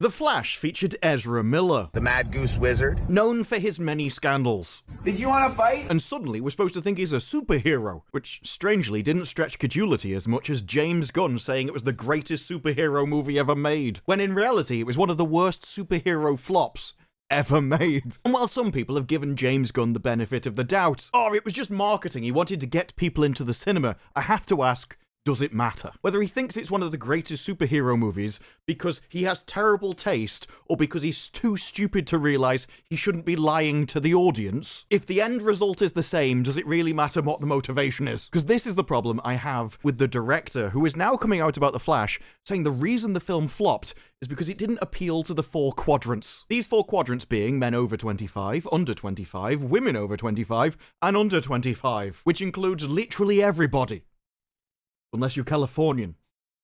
The Flash featured Ezra Miller, the Mad Goose Wizard, known for his many scandals. Did you want to fight? And suddenly we're supposed to think he's a superhero, which strangely didn't stretch credulity as much as James Gunn saying it was the greatest superhero movie ever made, when in reality it was one of the worst superhero flops ever made. And while some people have given James Gunn the benefit of the doubt, it was just marketing, he wanted to get people into the cinema, I have to ask, does it matter? Whether he thinks it's one of the greatest superhero movies because he has terrible taste or because he's too stupid to realize he shouldn't be lying to the audience, if the end result is the same, does it really matter what the motivation is? Because this is the problem I have with the director, who is now coming out about The Flash, saying the reason the film flopped is because it didn't appeal to the 4 quadrants. These 4 quadrants being men over 25, under 25, women over 25, and under 25, which includes literally everybody. Unless you're Californian.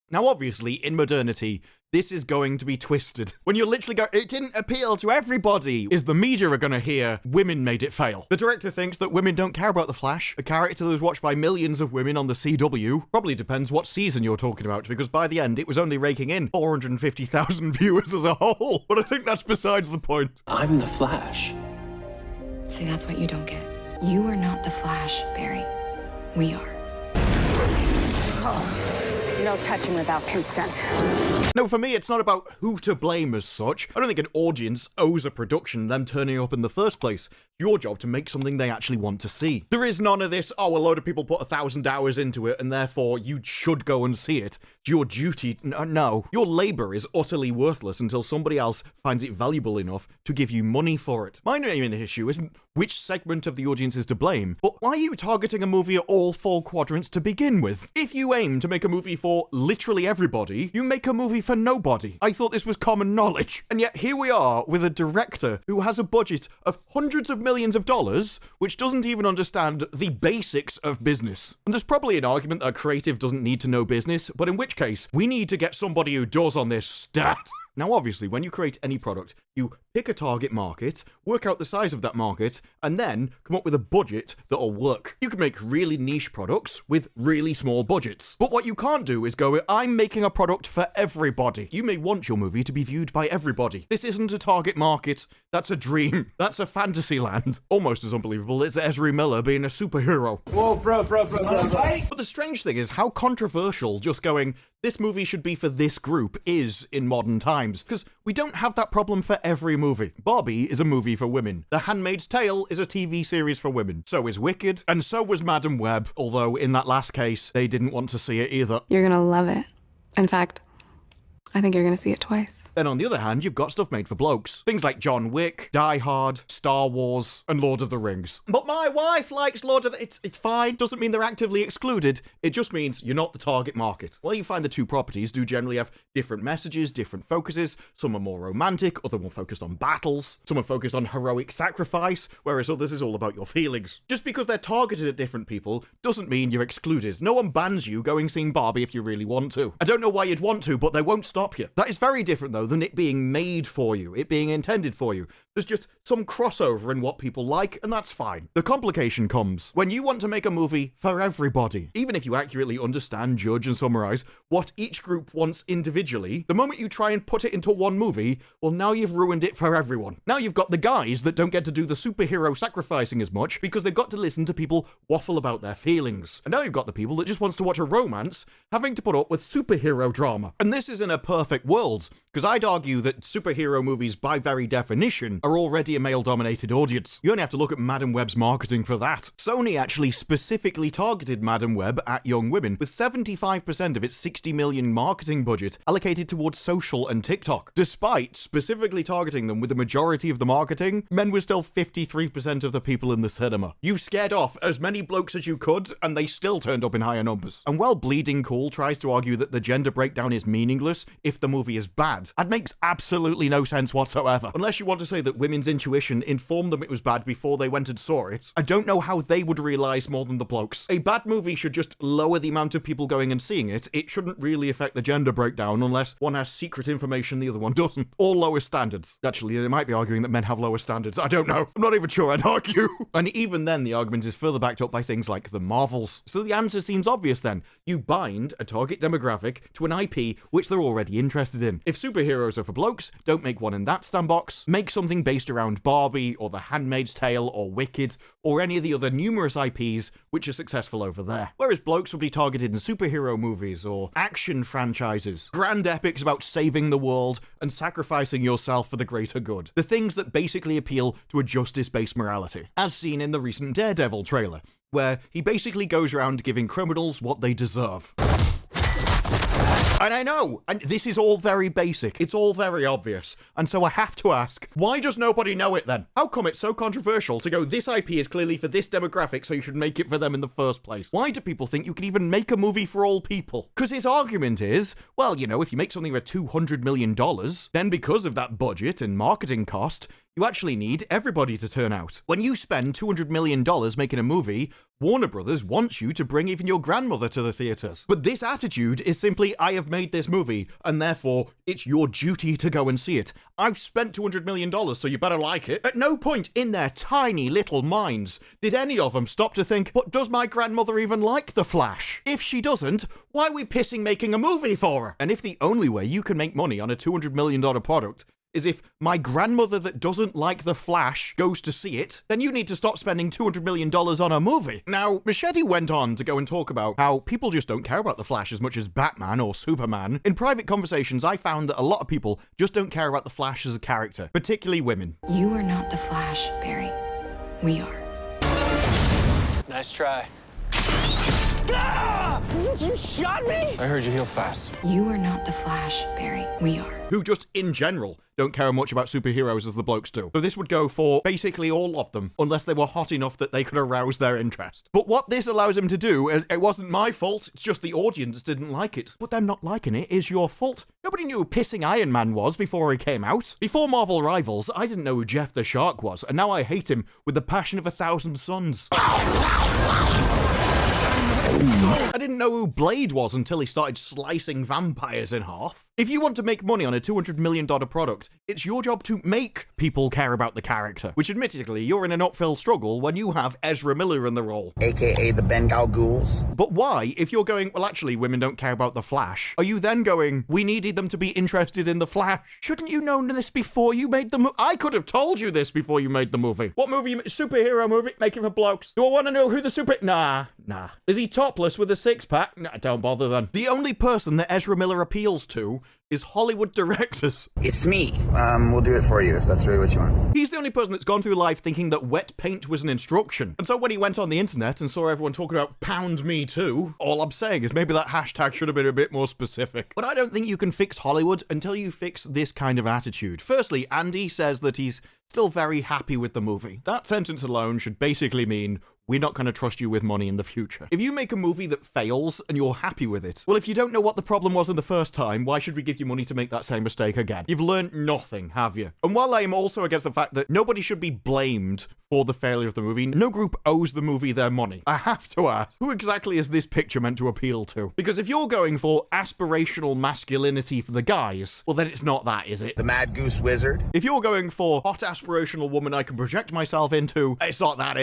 Now obviously, in modernity, this is going to be twisted. When you literally go, it didn't appeal to everybody, is the media are gonna hear, women made it fail. The director thinks that women don't care about The Flash, a character that was watched by millions of women on the CW. Probably depends what season you're talking about, because by the end, it was only raking in 450,000 viewers as a whole. But I think that's besides the point. I'm the Flash. See, that's what you don't get. You are not the Flash, Barry. We are. No touching without consent. No, for me, it's not about who to blame as such. I don't think an audience owes a production them turning up in the first place. Your job to make something they actually want to see. There is none of this, a load of people put 1,000 hours into it and therefore you should go and see it. It's your duty. No. Your labor is utterly worthless until somebody else finds it valuable enough to give you money for it. My main issue isn't which segment of the audience is to blame, but why are you targeting a movie at all 4 quadrants to begin with? If you aim to make a movie for literally everybody, you make a movie for nobody. I thought this was common knowledge. And yet here we are with a director who has a budget of hundreds of millions of dollars, which doesn't even understand the basics of business. And there's probably an argument that a creative doesn't need to know business, but in which case, we need to get somebody who does on this stat. Now, obviously, when you create any product, you pick a target market, work out the size of that market, and then come up with a budget that'll work. You can make really niche products with really small budgets. But what you can't do is go, I'm making a product for everybody. You may want your movie to be viewed by everybody. This isn't a target market. That's a dream. That's a fantasy land. Almost as unbelievable as Ezra Miller being a superhero. Whoa, bro. But the strange thing is how controversial just going, this movie should be for this group is in modern times, because we don't have that problem for every movie. Barbie is a movie for women. The Handmaid's Tale is a TV series for women. So is Wicked, and so was Madam Web, although in that last case, they didn't want to see it either. You're gonna love it. In fact, I think you're gonna see it twice. Then on the other hand, you've got stuff made for blokes. Things like John Wick, Die Hard, Star Wars, and Lord of the Rings. But my wife likes Lord of the... It's fine. Doesn't mean they're actively excluded. It just means you're not the target market. Well, you find the 2 properties do generally have different messages, different focuses. Some are more romantic, other more focused on battles. Some are focused on heroic sacrifice, whereas others is all about your feelings. Just because they're targeted at different people doesn't mean you're excluded. No one bans you going seeing Barbie if you really want to. I don't know why you'd want to, but they won't stop you. That is very different, though, than it being made for you, it being intended for you. There's just some crossover in what people like, and that's fine. The complication comes when you want to make a movie for everybody. Even if you accurately understand, judge, and summarize what each group wants individually, the moment you try and put it into one movie, well, now you've ruined it for everyone. Now you've got the guys that don't get to do the superhero sacrificing as much because they've got to listen to people waffle about their feelings. And now you've got the people that just wants to watch a romance having to put up with superhero drama. And this isn't a perfect world, because I'd argue that superhero movies, by very definition, are already a male-dominated audience. You only have to look at Madam Web's marketing for that. Sony actually specifically targeted Madam Web at young women, with 75% of its $60 million marketing budget allocated towards social and TikTok. Despite specifically targeting them with the majority of the marketing, men were still 53% of the people in the cinema. You scared off as many blokes as you could, and they still turned up in higher numbers. And while Bleeding Cool tries to argue that the gender breakdown is meaningless if the movie is bad, that makes absolutely no sense whatsoever. Unless you want to say that women's intuition informed them it was bad before they went and saw it, I don't know how they would realize more than the blokes. A bad movie should just lower the amount of people going and seeing it. It shouldn't really affect the gender breakdown unless one has secret information the other one doesn't. Or lower standards. Actually, they might be arguing that men have lower standards. I don't know. I'm not even sure I'd argue. And even then, the argument is further backed up by things like the Marvels. So the answer seems obvious then. You bind a target demographic to an IP which they're already already interested in. If superheroes are for blokes, don't make one in that sandbox. Make something based around Barbie or The Handmaid's Tale or Wicked or any of the other numerous IPs which are successful over there. Whereas blokes would be targeted in superhero movies or action franchises, grand epics about saving the world and sacrificing yourself for the greater good. The things that basically appeal to a justice-based morality, as seen in the recent Daredevil trailer, where he basically goes around giving criminals what they deserve. And I know, and this is all very basic, it's all very obvious, and so I have to ask, why does nobody know it then? How come it's so controversial to go, this IP is clearly for this demographic, so you should make it for them in the first place? Why do people think you can even make a movie for all people? Because his argument is, well, you know, if you make something for $200 million, then because of that budget and marketing cost, you actually need everybody to turn out. When you spend $200 million making a movie, Warner Brothers wants you to bring even your grandmother to the theaters. But this attitude is simply, I have made this movie, and therefore, it's your duty to go and see it. I've spent $200 million, so you better like it. At no point in their tiny little minds did any of them stop to think, but does my grandmother even like The Flash? If she doesn't, why are we pissing making a movie for her? And if the only way you can make money on a $200 million product is if my grandmother that doesn't like The Flash goes to see it, then you need to stop spending $200 million on a movie. Now, Muschietti went on to go and talk about how people just don't care about The Flash as much as Batman or Superman. In private conversations, I found that a lot of people just don't care about The Flash as a character, particularly women. You are not the Flash, Barry. We are. Nice try. Ah! You shot me? I heard you heal fast. You are not the Flash, Barry. We are. Who just, in general, don't care much about superheroes as the blokes do. So this would go for basically all of them, unless they were hot enough that they could arouse their interest. But what this allows him to do, it wasn't my fault, it's just the audience didn't like it. But them not liking it is your fault. Nobody knew who Pissing Iron Man was before he came out. Before Marvel Rivals, I didn't know who Jeff the Shark was, and now I hate him with the passion of 1,000 suns. I didn't know who Blade was until he started slicing vampires in half. If you want to make money on a $200 million product, it's your job to make people care about the character, which admittedly, you're in an uphill struggle when you have Ezra Miller in the role. AKA the Bengal Ghouls. But why, if you're going, well, actually, women don't care about The Flash, are you then going, we needed them to be interested in The Flash? Shouldn't you know this before you made the movie? I could have told you this before you made the movie. What movie? Superhero movie? Make it for blokes. Do I want to know who the Nah. Is he topless with a six-pack? Nah, don't bother then. The only person that Ezra Miller appeals to is Hollywood directors. It's me. We'll do it for you if that's really what you want. He's the only person that's gone through life thinking that wet paint was an instruction. And so when he went on the internet and saw everyone talking about pound me too, all I'm saying is maybe that hashtag should have been a bit more specific. But I don't think you can fix Hollywood until you fix this kind of attitude. Firstly, Andy says that he's still very happy with the movie. That sentence alone should basically mean we're not going to trust you with money in the future. If you make a movie that fails and you're happy with it, well, if you don't know what the problem was in the first time, why should we give you money to make that same mistake again? You've learned nothing, have you? And while I am also against the fact that nobody should be blamed for the failure of the movie, no group owes the movie their money, I have to ask, who exactly is this picture meant to appeal to? Because if you're going for aspirational masculinity for the guys, well, then it's not that, is it? The Mad Goose Wizard. If you're going for hot aspirational woman I can project myself into, it's not that,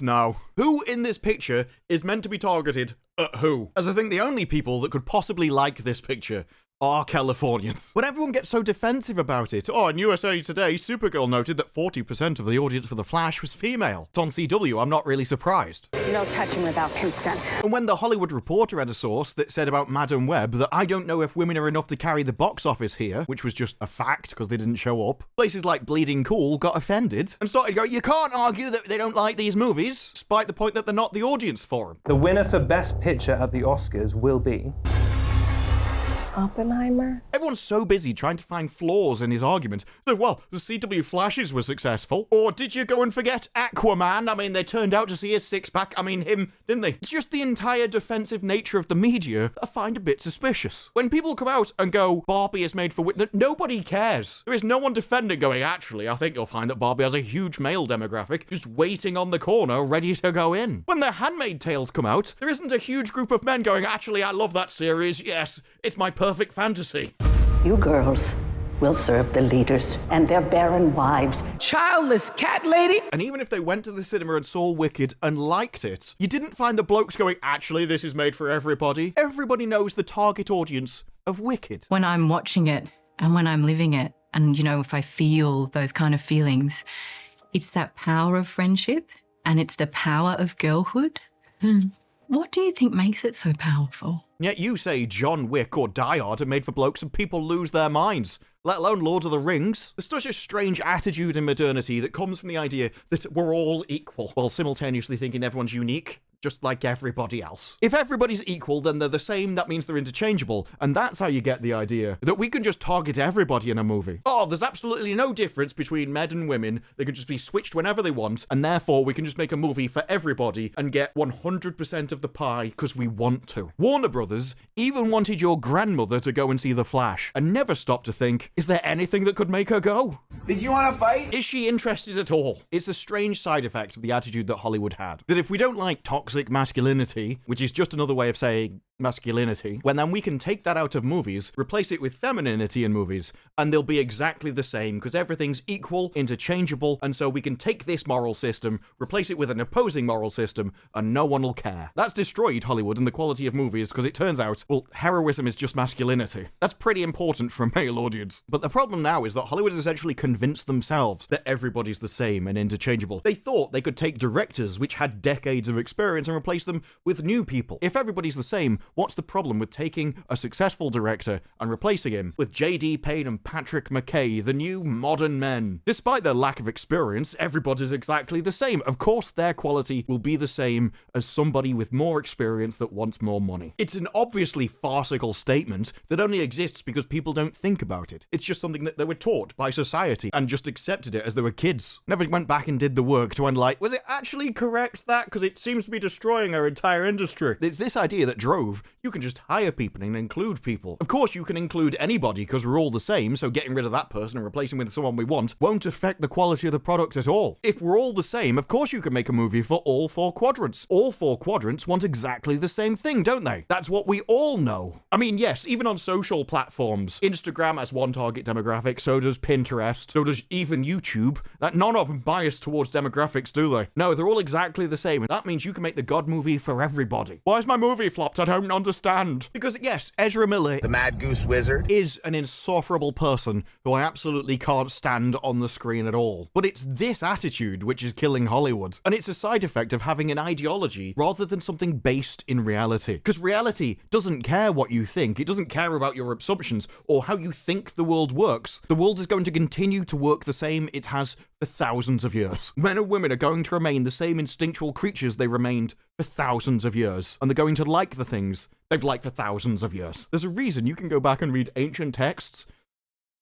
no. Who in this picture is meant to be targeted at who? As I think the only people that could possibly like this picture are Californians. When everyone gets so defensive about it, in USA Today, Supergirl noted that 40% of the audience for The Flash was female. It's on CW, I'm not really surprised. No touching without consent. And when The Hollywood Reporter had a source that said about Madam Web that I don't know if women are enough to carry the box office here, which was just a fact because they didn't show up, places like Bleeding Cool got offended and started going, you can't argue that they don't like these movies, despite the point that they're not the audience for them. The winner for Best Picture at the Oscars will be Oppenheimer? Everyone's so busy trying to find flaws in his argument. So, well, the CW Flashes were successful. Or did you go and forget Aquaman? I mean, they turned out to see his six-pack. Him, didn't they? It's just the entire defensive nature of the media I find a bit suspicious. When people come out and go, Barbie is made for women, nobody cares. There is no one defending going, actually, I think you'll find that Barbie has a huge male demographic just waiting on the corner, ready to go in. When The Handmaid's Tales come out, there isn't a huge group of men going, actually, I love that series. Yes, it's my perfect fantasy. You girls will serve the leaders and their barren wives. Childless cat lady? And even if they went to the cinema and saw Wicked and liked it, you didn't find the blokes going, actually, this is made for everybody. Everybody knows the target audience of Wicked. When I'm watching it and when I'm living it, and, you know, if I feel those kind of feelings, it's that power of friendship and it's the power of girlhood. What do you think makes it so powerful? Yet you say John Wick or Die Hard are made for blokes and people lose their minds, let alone Lord of the Rings. There's such a strange attitude in modernity that comes from the idea that we're all equal, while simultaneously thinking everyone's unique, just like everybody else. If everybody's equal, then they're the same, that means they're interchangeable, and that's how you get the idea that we can just target everybody in a movie. Oh, there's absolutely no difference between men and women, they can just be switched whenever they want, and therefore we can just make a movie for everybody and get 100% of the pie because we want to. Warner Brothers even wanted your grandmother to go and see The Flash, and never stopped to think, is there anything that could make her go? Did you want to fight? Is she interested at all? It's a strange side effect of the attitude that Hollywood had, that if we don't like toxic masculinity, which is just another way of saying masculinity, then we can take that out of movies, replace it with femininity in movies, and they'll be exactly the same because everything's equal, interchangeable, and so we can take this moral system, replace it with an opposing moral system, and no one will care. That's destroyed Hollywood and the quality of movies because it turns out, well, heroism is just masculinity. That's pretty important for a male audience. But the problem now is that Hollywood has essentially convinced themselves that everybody's the same and interchangeable. They thought they could take directors which had decades of experience and replace them with new people. If everybody's the same, what's the problem with taking a successful director and replacing him with J.D. Payne and Patrick McKay, the new modern men? Despite their lack of experience, everybody's exactly the same. Of course, their quality will be the same as somebody with more experience that wants more money. It's an obviously farcical statement that only exists because people don't think about it. It's just something that they were taught by society and just accepted it as they were kids. Never went back and did the work to analyze, was it actually correct that? Because it seems to be destroying our entire industry. It's this idea that drove, you can just hire people and include people. Of course, you can include anybody because we're all the same, so getting rid of that person and replacing with someone we want won't affect the quality of the product at all. If we're all the same, of course you can make a movie for all four quadrants. All four quadrants want exactly the same thing, don't they? That's what we all know. I mean, yes, even on social platforms, Instagram has one target demographic, so does Pinterest, so does even YouTube. None of them biased towards demographics, do they? No, they're all exactly the same, and that means you can make the God movie for everybody. Why is my movie flopped? I don't understand. Because yes, Ezra Miller, The Mad Goose Wizard, is an insufferable person who I absolutely can't stand on the screen at all. But it's this attitude which is killing Hollywood, and it's a side effect of having an ideology rather than something based in reality. Because reality doesn't care what you think, it doesn't care about your assumptions or how you think the world works. The world is going to continue to work the same it has for thousands of years. Men and women are going to remain the same instinctual creatures they remained for thousands of years, and they're going to like the things they've liked for thousands of years. There's a reason you can go back and read ancient texts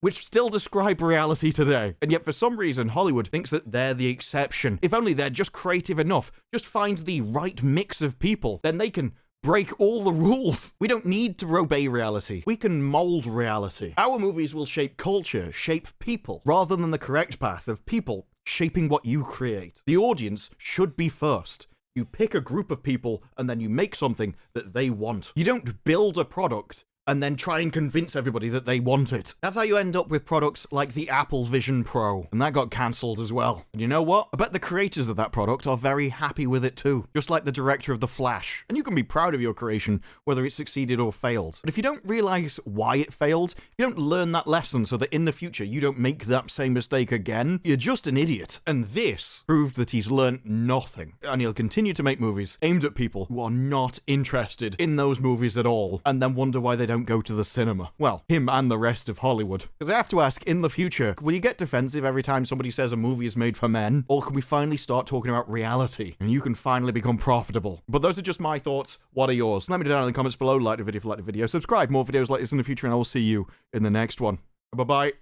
which still describe reality today. And yet for some reason, Hollywood thinks that they're the exception. If only they're just creative enough, just find the right mix of people, then they can break all the rules. We don't need to obey reality. We can mold reality. Our movies will shape culture, shape people, rather than the correct path of people shaping what you create. The audience should be first. You pick a group of people and then you make something that they want. You don't build a product and then try and convince everybody that they want it. That's how you end up with products like the Apple Vision Pro, and that got cancelled as well. And you know what? I bet the creators of that product are very happy with it too, just like the director of The Flash. And you can be proud of your creation, whether it succeeded or failed. But if you don't realise why it failed, if you don't learn that lesson so that in the future you don't make that same mistake again, you're just an idiot. And this proved that he's learned nothing. And he'll continue to make movies aimed at people who are not interested in those movies at all, and then wonder why they don't go to the cinema. Well, him and the rest of Hollywood. Because I have to ask, in the future, will you get defensive every time somebody says a movie is made for men? Or can we finally start talking about reality and you can finally become profitable? But those are just my thoughts. What are yours? Let me know down in the comments below. Like the video if you like the video. Subscribe. More videos like this in the future, and I will see you in the next one. Bye-bye.